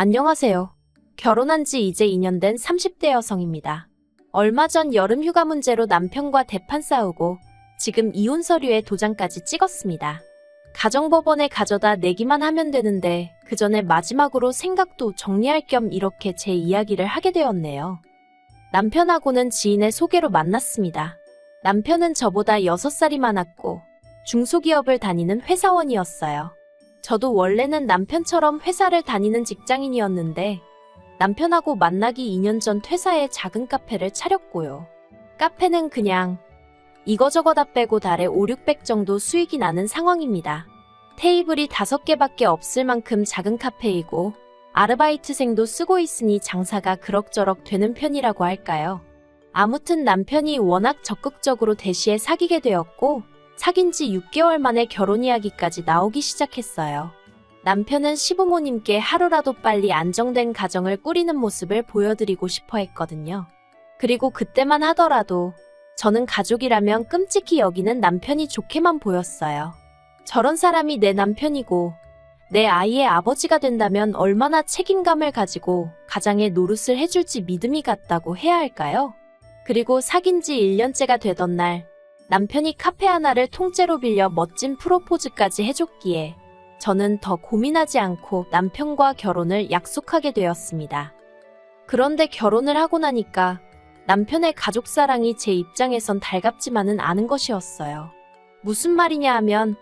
안녕하세요. 결혼한 지 이제 2년 된 30대 여성입니다. 얼마 전 여름 휴가 문제로 남편과 대판 싸우고 지금 이혼 서류에 도장까지 찍었습니다. 가정법원에 가져다 내기만 하면 되는데 그 전에 마지막으로 생각도 정리할 겸 이렇게 제 이야기를 하게 되었네요. 남편하고는 지인의 소개로 만났습니다. 남편은 저보다 6살이 많았고 중소기업을 다니는 회사원이었어요. 저도 원래는 남편처럼 회사를 다니는 직장인이었는데 남편하고 만나기 2년 전 퇴사해 작은 카페를 차렸고요. 카페는 그냥 이거저거 다 빼고 달에 5,600 정도 수익이 나는 상황입니다. 테이블이 5개밖에 없을 만큼 작은 카페이고 아르바이트생도 쓰고 있으니 장사가 그럭저럭 되는 편이라고 할까요? 아무튼 남편이 워낙 적극적으로 대시에 사귀게 되었고 사귄 지 6개월 만에 결혼 이야기까지 나오기 시작했어요. 남편은 시부모님께 하루라도 빨리 안정된 가정을 꾸리는 모습을 보여드리고 싶어 했거든요. 그리고 그때만 하더라도 저는 가족이라면 끔찍히 여기는 남편이 좋게만 보였어요. 저런 사람이 내 남편이고 내 아이의 아버지가 된다면 얼마나 책임감을 가지고 가장의 노릇을 해줄지 믿음이 갔다고 해야 할까요? 그리고 사귄 지 1년째가 되던 날 남편이 카페 하나를 통째로 빌려 멋진 프로포즈까지 해줬기에 저는 더 고민하지 않고 남편과 결혼을 약속하게 되었습니다. 그런데 결혼을 하고 나니까 남편의 가족사랑이 제 입장에선 달갑지만은 않은 것이었어요. 무슨 말이냐 하면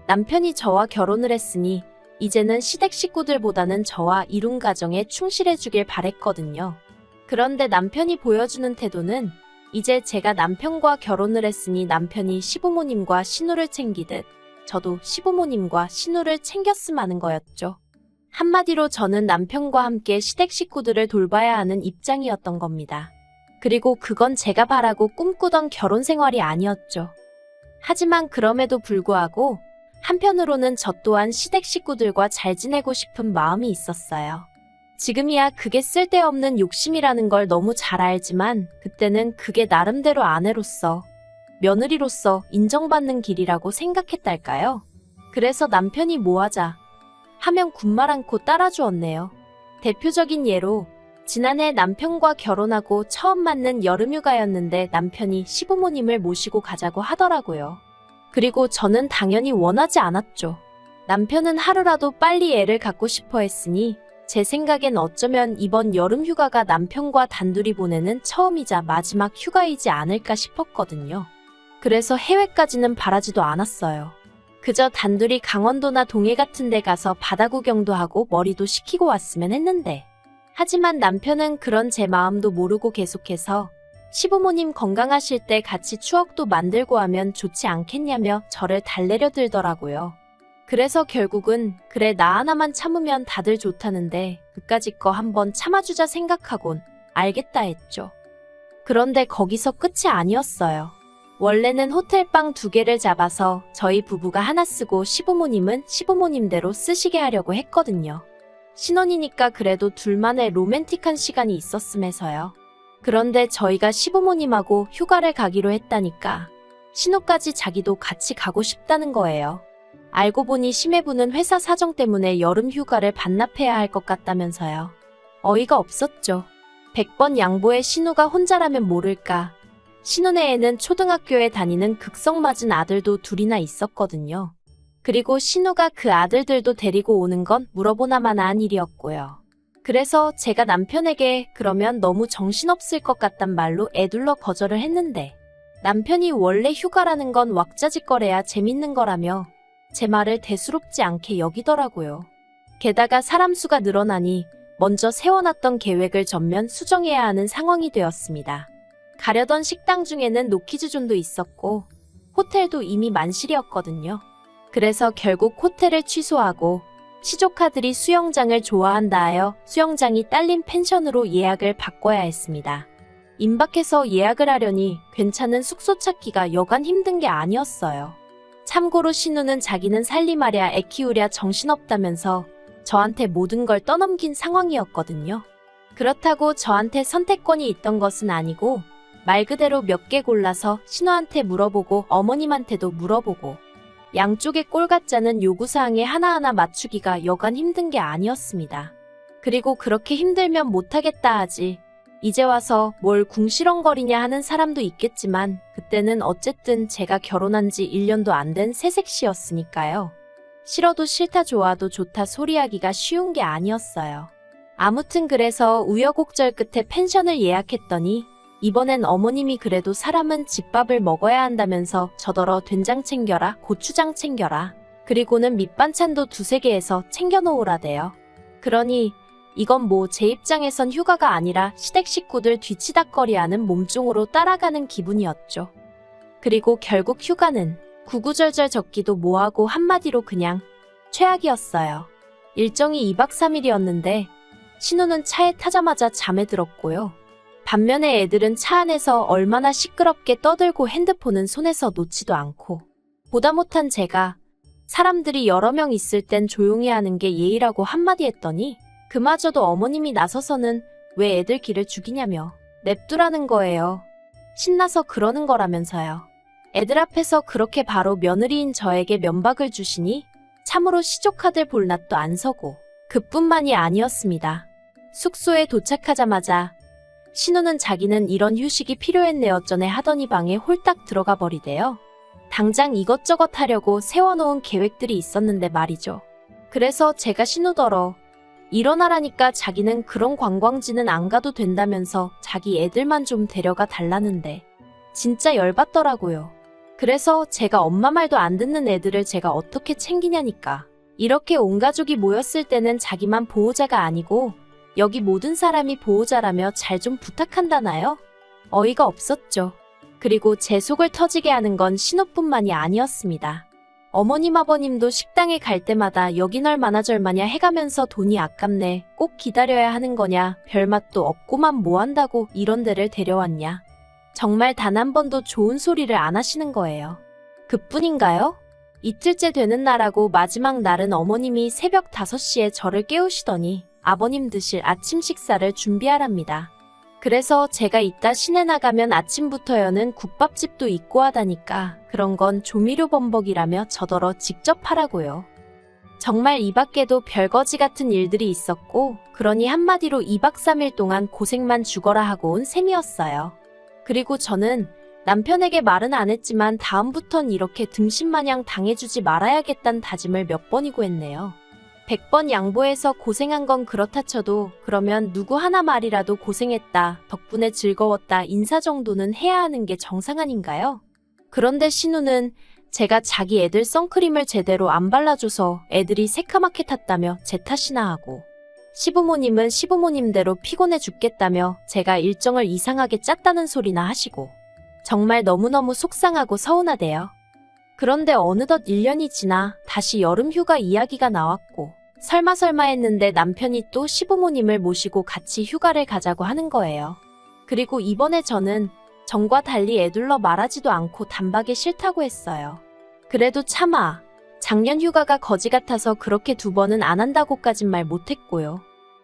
남편이 저와 결혼을 했으니 이제는 시댁 식구들보다는 저와 이룬 가정에 충실해주길 바랬거든요. 그런데 남편이 보여주는 태도는 이제 제가 남편과 결혼을 했으니 남편이 시부모님과 신우를 챙기듯 저도 시부모님과 신우를 챙겼음 하는 거였죠. 한마디로 저는 남편과 함께 시댁 식구들을 돌봐야 하는 입장이었던 겁니다. 그리고 그건 제가 바라고 꿈꾸던 결혼 생활이 아니었죠. 하지만 그럼에도 불구하고 한편으로는 저 또한 시댁 식구들과 잘 지내고 싶은 마음이 있었어요. 지금이야 그게 쓸데없는 욕심이라는 걸 너무 잘 알지만 그때는 그게 나름대로 아내로서, 며느리로서 인정받는 길이라고 생각했달까요? 그래서 남편이 뭐 하자 하면 군말 않고 따라주었네요. 대표적인 예로 지난해 남편과 결혼하고 처음 맞는 여름휴가였는데 남편이 시부모님을 모시고 가자고 하더라고요. 그리고 저는 당연히 원하지 않았죠. 남편은 하루라도 빨리 애를 갖고 싶어 했으니 제 생각엔 어쩌면 이번 여름 휴가가 남편과 단둘이 보내는 처음이자 마지막 휴가이지 않을까 싶었거든요. 그래서 해외까지는 바라지도 않았어요. 그저 단둘이 강원도나 동해 같은 데 가서 바다 구경도 하고 머리도 식히고 왔으면 했는데 하지만 남편은 그런 제 마음도 모르고 계속해서 시부모님 건강하실 때 같이 추억도 만들고 하면 좋지 않겠냐며 저를 달래려 들더라고요. 그래서 결국은 그래 나 하나만 참으면 다들 좋다는데 그까짓 거 한번 참아주자 생각하곤 알겠다 했죠. 그런데 거기서 끝이 아니었어요. 원래는 호텔방 2개를 잡아서 저희 부부가 하나 쓰고 시부모님은 시부모님대로 쓰시게 하려고 했거든요. 신혼이니까 그래도 둘만의 로맨틱한 시간이 있었음에서요. 그런데 저희가 시부모님하고 휴가를 가기로 했다니까 신우까지 자기도 같이 가고 싶다는 거예요. 알고 보니 심해부는 회사 사정 때문에 여름 휴가를 반납해야 할 것 같다면서요. 어이가 없었죠. 100번 양보해 신우가 혼자라면 모를까. 신우네 애는 초등학교에 다니는 극성맞은 아들도 둘이나 있었거든요. 그리고 신우가 그 아들들도 데리고 오는 건 물어보나마나 한 일이었고요. 그래서 제가 남편에게 그러면 너무 정신없을 것 같단 말로 애둘러 거절을 했는데 남편이 원래 휴가라는 건 왁자지껄해야 재밌는 거라며 제 말을 대수롭지 않게 여기더라고요. 게다가 사람 수가 늘어나니 먼저 세워놨던 계획을 전면 수정해야 하는 상황이 되었습니다. 가려던 식당 중에는 노키즈존도 있었고 호텔도 이미 만실이었거든요. 그래서 결국 호텔을 취소하고 시조카들이 수영장을 좋아한다 하여 수영장이 딸린 펜션으로 예약을 바꿔야 했습니다. 임박해서 예약을 하려니 괜찮은 숙소 찾기가 여간 힘든 게 아니었어요. 참고로 신우는 자기는 살림하랴 애 키우랴 정신없다면서 저한테 모든 걸 떠넘긴 상황이었거든요. 그렇다고 저한테 선택권이 있던 것은 아니고 말 그대로 몇 개 골라서 신우한테 물어보고 어머님한테도 물어보고 양쪽의 꼴 같자는 요구사항에 하나하나 맞추기가 여간 힘든 게 아니었습니다. 그리고 그렇게 힘들면 못하겠다 하지. 이제 와서 뭘 궁시렁거리냐 하는 사람도 있겠지만 그때는 어쨌든 제가 결혼한 지 1년도 안 된 새색시였으니까요. 싫어도 싫다 좋아도 좋다 소리하기가 쉬운 게 아니었어요. 아무튼 그래서 우여곡절 끝에 펜션을 예약했더니 이번엔 어머님이 그래도 사람은 집밥을 먹어야 한다면서 저더러 된장 챙겨라, 고추장 챙겨라, 그리고는 밑반찬도 두세 개에서 챙겨놓으라대요. 그러니 이건 뭐 제 입장에선 휴가가 아니라 시댁 식구들 뒤치다꺼리하는 몸종으로 따라가는 기분이었죠. 그리고 결국 휴가는 구구절절 적기도 뭐하고 한마디로 그냥 최악이었어요. 일정이 2박 3일이었는데 신우는 차에 타자마자 잠에 들었고요. 반면에 애들은 차 안에서 얼마나 시끄럽게 떠들고 핸드폰은 손에서 놓지도 않고, 보다 못한 제가 사람들이 여러 명 있을 땐 조용히 하는 게 예의라고 한마디 했더니 그마저도 어머님이 나서서는 왜 애들 기를 죽이냐며 냅두라는 거예요. 신나서 그러는 거라면서요. 애들 앞에서 그렇게 바로 며느리인 저에게 면박을 주시니 참으로 시조카들 볼 낯도 안 서고 그뿐만이 아니었습니다. 숙소에 도착하자마자 신우는 자기는 이런 휴식이 필요했네요 전에 하더니 방에 홀딱 들어가 버리대요. 당장 이것저것 하려고 세워놓은 계획들이 있었는데 말이죠. 그래서 제가 신우더러 일어나라니까 자기는 그런 관광지는 안 가도 된다면서 자기 애들만 좀 데려가 달라는데 진짜 열받더라고요. 그래서 제가 엄마 말도 안 듣는 애들을 제가 어떻게 챙기냐니까. 이렇게 온 가족이 모였을 때는 자기만 보호자가 아니고 여기 모든 사람이 보호자라며 잘 좀 부탁한다나요? 어이가 없었죠. 그리고 제 속을 터지게 하는 건 신우뿐만이 아니었습니다. 어머님 아버님도 식당에 갈 때마다 여긴 얼마나 절마냐 해가면서 돈이 아깝네, 꼭 기다려야 하는 거냐, 별맛도 없고만 뭐 한다고 이런 데를 데려왔냐. 정말 단 한 번도 좋은 소리를 안 하시는 거예요. 그뿐인가요? 이틀째 되는 날하고 마지막 날은 어머님이 새벽 5시에 저를 깨우시더니 아버님 드실 아침 식사를 준비하랍니다. 그래서 제가 이따 시내 나가면 아침부터 여는 국밥집도 있고 하다니까 그런 건 조미료 범벅이라며 저더러 직접 하라고요. 정말 이 밖에도 별거지 같은 일들이 있었고 그러니 한마디로 2박 3일 동안 고생만 죽어라 하고 온 셈이었어요. 그리고 저는 남편에게 말은 안 했지만 다음부턴 이렇게 등신마냥 당해주지 말아야겠다는 다짐을 몇 번이고 했네요. 100번 양보해서 고생한 건 그렇다 쳐도 그러면 누구 하나 말이라도 고생했다, 덕분에 즐거웠다 인사 정도는 해야 하는 게 정상 아닌가요? 그런데 신우는 제가 자기 애들 선크림을 제대로 안 발라줘서 애들이 새카맣게 탔다며 제 탓이나 하고, 시부모님은 시부모님대로 피곤해 죽겠다며 제가 일정을 이상하게 짰다는 소리나 하시고 정말 너무너무 속상하고 서운하대요. 그런데 어느덧 1년이 지나 다시 여름휴가 이야기가 나왔고 설마 했는데 남편이 또 시부모님을 모시고 같이 휴가를 가자고 하는 거예요. 그리고 이번에 저는 전과 달리 애둘러 말하지도 않고 단박에 싫다고 했어요. 그래도 차마 작년 휴가가 거지 같아서 그렇게 2번은 안 한다고까진 말 못했고요.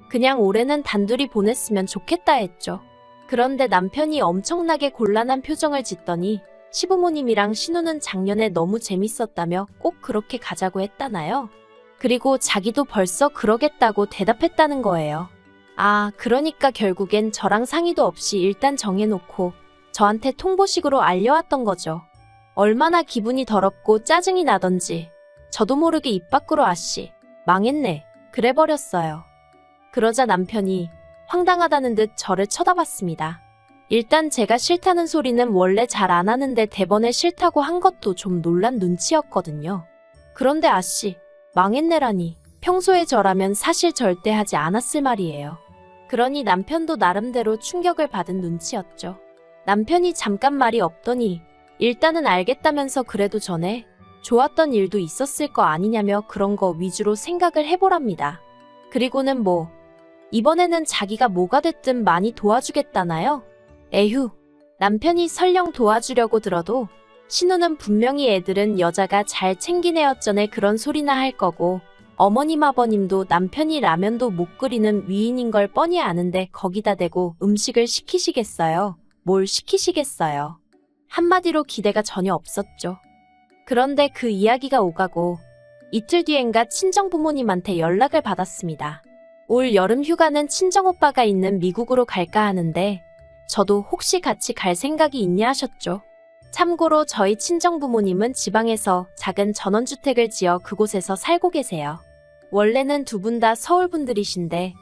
그냥 올해는 단둘이 보냈으면 좋겠다 했죠. 그런데 남편이 엄청나게 곤란한 표정을 짓더니 시부모님이랑 신우는 작년에 너무 재밌었다며 꼭 그렇게 가자고 했다나요? 그리고 자기도 벌써 그러겠다고 대답했다는 거예요. 아, 그러니까 결국엔 저랑 상의도 없이 일단 정해놓고 저한테 통보식으로 알려왔던 거죠. 얼마나 기분이 더럽고 짜증이 나던지 저도 모르게 입 밖으로 아씨, 망했네, 그래버렸어요. 그러자 남편이 황당하다는 듯 저를 쳐다봤습니다. 일단 제가 싫다는 소리는 원래 잘 안 하는데 대번에 싫다고 한 것도 좀 놀란 눈치였거든요. 그런데 아씨, 망했네라니 평소에 저라면 사실 절대 하지 않았을 말이에요. 그러니 남편도 나름대로 충격을 받은 눈치였죠. 남편이 잠깐 말이 없더니 일단은 알겠다면서 그래도 전에 좋았던 일도 있었을 거 아니냐며 그런 거 위주로 생각을 해보랍니다. 그리고는 뭐 이번에는 자기가 뭐가 됐든 많이 도와주겠다나요? 에휴, 남편이 설령 도와주려고 들어도 신우는 분명히 애들은 여자가 잘 챙긴 애였전에 그런 소리나 할 거고 어머님 아버님도 남편이 라면도 못 끓이는 위인인 걸 뻔히 아는데 거기다 대고 음식을 시키시겠어요? 뭘 시키시겠어요? 한마디로 기대가 전혀 없었죠. 그런데 그 이야기가 오가고 이틀 뒤엔가 친정부모님한테 연락을 받았습니다. 올 여름 휴가는 친정오빠가 있는 미국으로 갈까 하는데 저도 혹시 같이 갈 생각이 있냐 하셨죠. 참고로 저희 친정부모님은 지방에서 작은 전원주택을 지어 그곳에서 살고 계세요. 원래는 두 분 다 서울 분들이신데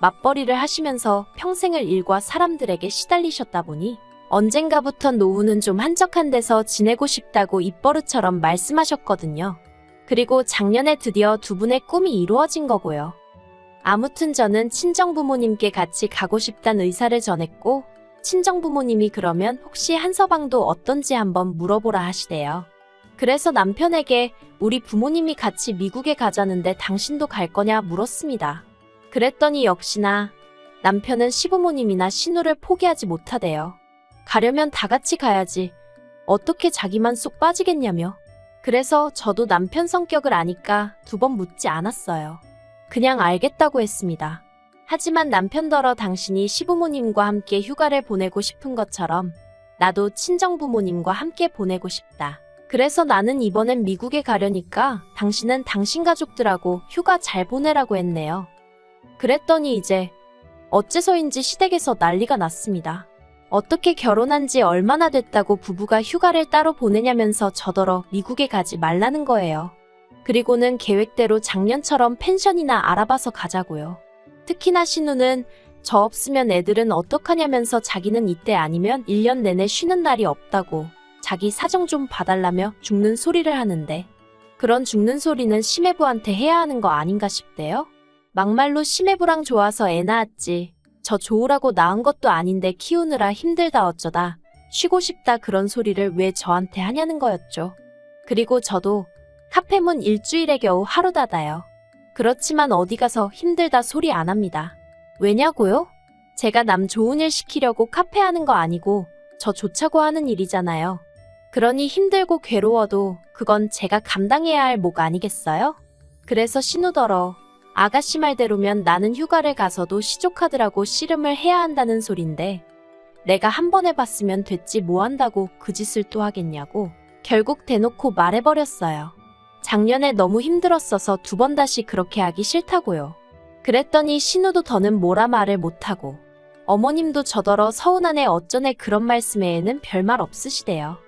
맞벌이를 하시면서 평생을 일과 사람들에게 시달리셨다 보니 언젠가부터 노후는 좀 한적한 데서 지내고 싶다고 입버릇처럼 말씀하셨거든요. 그리고 작년에 드디어 두 분의 꿈이 이루어진 거고요. 아무튼 저는 친정부모님께 같이 가고 싶다는 의사를 전했고 친정부모님이 그러면 혹시 한서방도 어떤지 한번 물어보라 하시대요. 그래서 남편에게 우리 부모님이 같이 미국에 가자는데 당신도 갈 거냐 물었습니다. 그랬더니 역시나 남편은 시부모님이나 신우를 포기하지 못하대요. 가려면 다 같이 가야지. 어떻게 자기만 쏙 빠지겠냐며. 그래서 저도 남편 성격을 아니까 두 번 묻지 않았어요. 그냥 알겠다고 했습니다. 하지만 남편더러 당신이 시부모님과 함께 휴가를 보내고 싶은 것처럼 나도 친정부모님과 함께 보내고 싶다. 그래서 나는 이번엔 미국에 가려니까 당신은 당신 가족들하고 휴가 잘 보내라고 했네요. 그랬더니 이제 어째서인지 시댁에서 난리가 났습니다. 어떻게 결혼한 지 얼마나 됐다고 부부가 휴가를 따로 보내냐면서 저더러 미국에 가지 말라는 거예요. 그리고는 계획대로 작년처럼 펜션이나 알아봐서 가자고요. 특히나 신우는 저 없으면 애들은 어떡하냐면서 자기는 이때 아니면 1년 내내 쉬는 날이 없다고 자기 사정 좀 봐달라며 죽는 소리를 하는데 그런 죽는 소리는 시매부한테 해야 하는 거 아닌가 싶대요. 막말로 시매부랑 좋아서 애 낳았지. 저 좋으라고 낳은 것도 아닌데 키우느라 힘들다 어쩌다 쉬고 싶다 그런 소리를 왜 저한테 하냐는 거였죠. 그리고 저도 카페문 일주일에 겨우 하루 닫아요. 그렇지만 어디 가서 힘들다 소리 안 합니다. 왜냐고요? 제가 남 좋은 일 시키려고 카페 하는 거 아니고 저 좋자고 하는 일이잖아요. 그러니 힘들고 괴로워도 그건 제가 감당해야 할 목 아니겠어요? 그래서 신우더러 아가씨 말대로면 나는 휴가를 가서도 시조카드라고 씨름을 해야 한다는 소린데 내가 한 번 해봤으면 됐지 뭐 한다고 그 짓을 또 하겠냐고 결국 대놓고 말해버렸어요. 작년에 너무 힘들었어서 두 번 다시 그렇게 하기 싫다고요. 그랬더니 신우도 더는 뭐라 말을 못하고 어머님도 저더러 서운하네 어쩌네 그런 말씀에는 별말 없으시대요.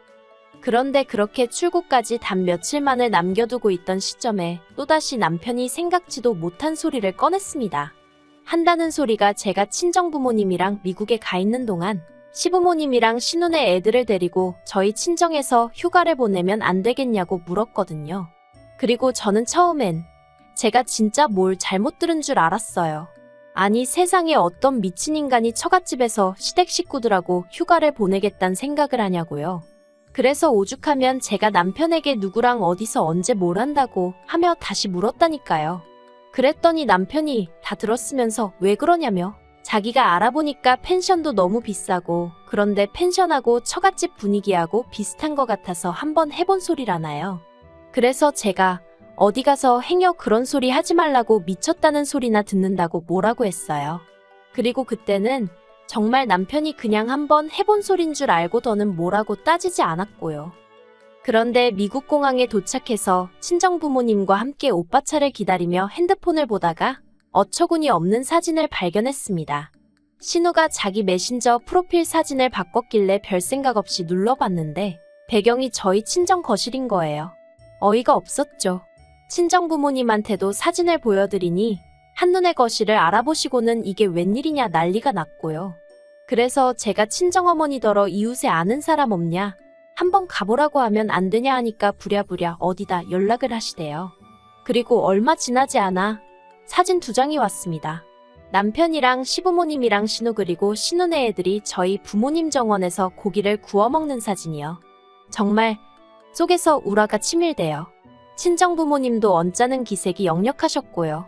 그런데 그렇게 출국까지 단 며칠만을 남겨두고 있던 시점에 또다시 남편이 생각지도 못한 소리를 꺼냈습니다. 한다는 소리가 제가 친정부모님이랑 미국에 가 있는 동안 시부모님이랑 신우네 애들을 데리고 저희 친정에서 휴가를 보내면 안 되겠냐고 물었거든요. 그리고 저는 처음엔 제가 진짜 뭘 잘못 들은 줄 알았어요. 아니 세상에 어떤 미친 인간이 처갓집에서 시댁 식구들하고 휴가를 보내겠다는 생각을 하냐고요. 그래서 오죽하면 제가 남편에게 누구랑 어디서 언제 뭘 한다고 하며 다시 물었다니까요. 그랬더니 남편이 다 들었으면서 왜 그러냐며 자기가 알아보니까 펜션도 너무 비싸고 그런데 펜션하고 처갓집 분위기하고 비슷한 것 같아서 한번 해본 소리라나요. 그래서 제가 어디 가서 행여 그런 소리 하지 말라고 미쳤다는 소리나 듣는다고 뭐라고 했어요. 그리고 그때는 정말 남편이 그냥 한번 해본 소린 줄 알고 더는 뭐라고 따지지 않았고요. 그런데 미국 공항에 도착해서 친정부모님과 함께 오빠 차를 기다리며 핸드폰을 보다가 어처구니 없는 사진을 발견했습니다. 신우가 자기 메신저 프로필 사진을 바꿨길래 별 생각 없이 눌러봤는데 배경이 저희 친정 거실인 거예요. 어이가 없었죠. 친정부모님한테도 사진을 보여드리니 한눈에 거실을 알아보시고는 이게 웬일이냐 난리가 났고요. 그래서 제가 친정어머니더러 이웃에 아는 사람 없냐 한번 가보라고 하면 안 되냐 하니까 부랴부랴 어디다 연락을 하시대요. 그리고 얼마 지나지 않아 사진 2장이 왔습니다. 남편이랑 시부모님이랑 신우 그리고 신우네 애들이 저희 부모님 정원에서 고기를 구워 먹는 사진이요. 정말 속에서 우라가 치밀대요. 친정부모님도 언짢은 기색이 역력하셨고요.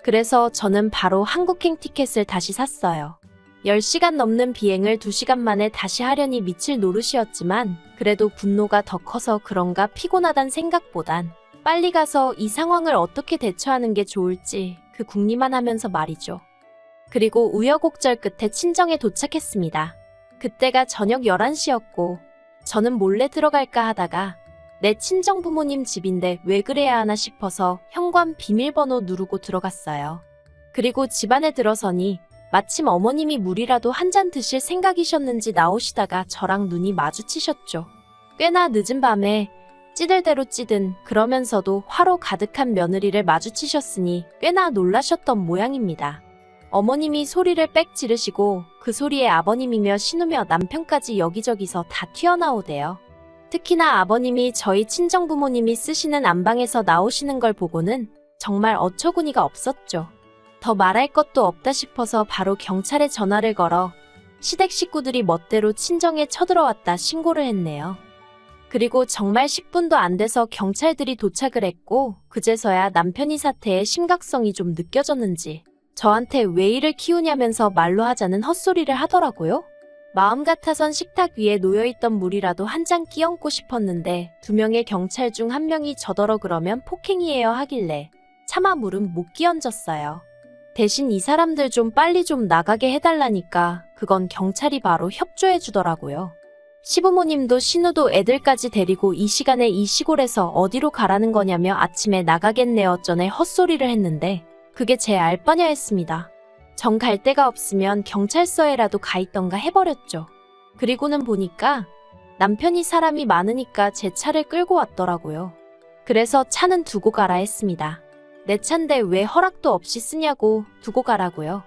그래서 저는 바로 한국행 티켓을 다시 샀어요. 10시간 넘는 비행을 2시간 만에 다시 하려니 미칠 노릇이었지만 그래도 분노가 더 커서 그런가 피곤하단 생각보단 빨리 가서 이 상황을 어떻게 대처하는 게 좋을지 그 궁리만 하면서 말이죠. 그리고 우여곡절 끝에 친정에 도착했습니다. 그때가 저녁 11시였고 저는 몰래 들어갈까 하다가 내 친정부모님 집인데 왜 그래야 하나 싶어서 현관 비밀번호 누르고 들어갔어요. 그리고 집안에 들어서니 마침 어머님이 물이라도 한 잔 드실 생각이셨는지 나오시다가 저랑 눈이 마주치셨죠. 꽤나 늦은 밤에 찌들대로 찌든 그러면서도 화로 가득한 며느리를 마주치셨으니 꽤나 놀라셨던 모양입니다. 어머님이 소리를 빽 지르시고 그 소리에 아버님이며 신우며 남편까지 여기저기서 다 튀어나오대요. 특히나 아버님이 저희 친정부모님이 쓰시는 안방에서 나오시는 걸 보고는 정말 어처구니가 없었죠. 더 말할 것도 없다 싶어서 바로 경찰에 전화를 걸어 시댁 식구들이 멋대로 친정에 쳐들어왔다 신고를 했네요. 그리고 정말 10분도 안 돼서 경찰들이 도착을 했고 그제서야 남편이 사태의 심각성이 좀 느껴졌는지 저한테 왜 이를 키우냐면서 말로 하자는 헛소리를 하더라고요. 마음 같아선 식탁 위에 놓여있던 물이라도 한 잔 끼얹고 싶었는데 2명의 경찰 중 1명이 저더러 그러면 폭행이에요 하길래 차마 물은 못 끼얹었어요. 대신 이 사람들 좀 빨리 좀 나가게 해달라니까 그건 경찰이 바로 협조해주더라고요. 시부모님도 신우도 애들까지 데리고 이 시간에 이 시골에서 어디로 가라는 거냐며 아침에 나가겠네요 전에 헛소리를 했는데 그게 제 알바냐 했습니다. 정 갈 데가 없으면 경찰서에라도 가 있던가 해버렸죠. 그리고는 보니까 남편이 사람이 많으니까 제 차를 끌고 왔더라고요. 그래서 차는 두고 가라 했습니다. 내 차인데 왜 허락도 없이 쓰냐고 두고 가라고요.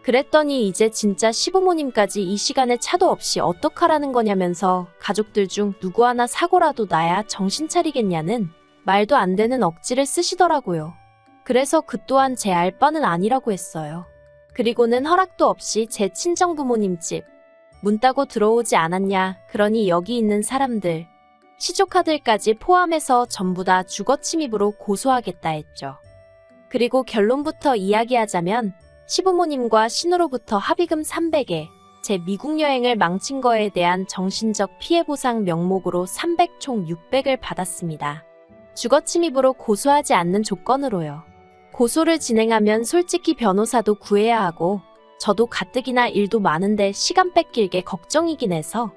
그랬더니 이제 진짜 시부모님까지 이 시간에 차도 없이 어떡하라는 거냐면서 가족들 중 누구 하나 사고라도 나야 정신 차리겠냐는 말도 안 되는 억지를 쓰시더라고요. 그래서 그 또한 제 알바는 아니라고 했어요. 그리고는 허락도 없이 제 친정부모님 집 문 따고 들어오지 않았냐 그러니 여기 있는 사람들 시조카들까지 포함해서 전부 다 주거침입으로 고소하겠다 했죠. 그리고 결론부터 이야기하자면 시부모님과 신우로부터 합의금 300에 제 미국 여행을 망친 거에 대한 정신적 피해 보상 명목으로 300 총 600을 받았습니다. 주거침입으로 고소하지 않는 조건으로요. 고소를 진행하면 솔직히 변호사도 구해야 하고 저도 가뜩이나 일도 많은데 시간 뺏길게 걱정이긴 해서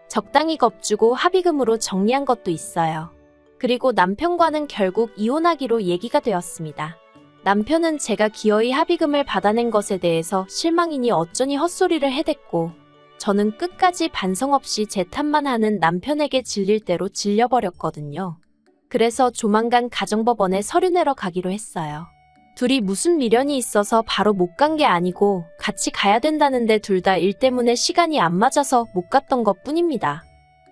적당히 겁주고 합의금으로 정리한 것도 있어요. 그리고 남편과는 결국 이혼하기로 얘기가 되었습니다. 남편은 제가 기어이 합의금을 받아낸 것에 대해서 실망이니 어쩌니 헛소리를 해댔고 저는 끝까지 반성 없이 제 탓만 하는 남편에게 질릴 대로 질려버렸거든요. 그래서 조만간 가정법원에 서류 내러 가기로 했어요. 둘이 무슨 미련이 있어서 바로 못 간 게 아니고 같이 가야 된다는데 둘 다 일 때문에 시간이 안 맞아서 못 갔던 것 뿐입니다.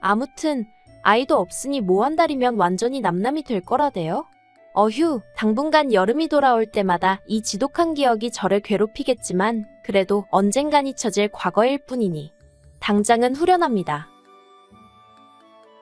아무튼 아이도 없으니 뭐 한 달이면 완전히 남남이 될 거라대요. 어휴, 당분간 여름이 돌아올 때마다 이 지독한 기억이 저를 괴롭히겠지만 그래도 언젠간 잊혀질 과거일 뿐이니 당장은 후련합니다.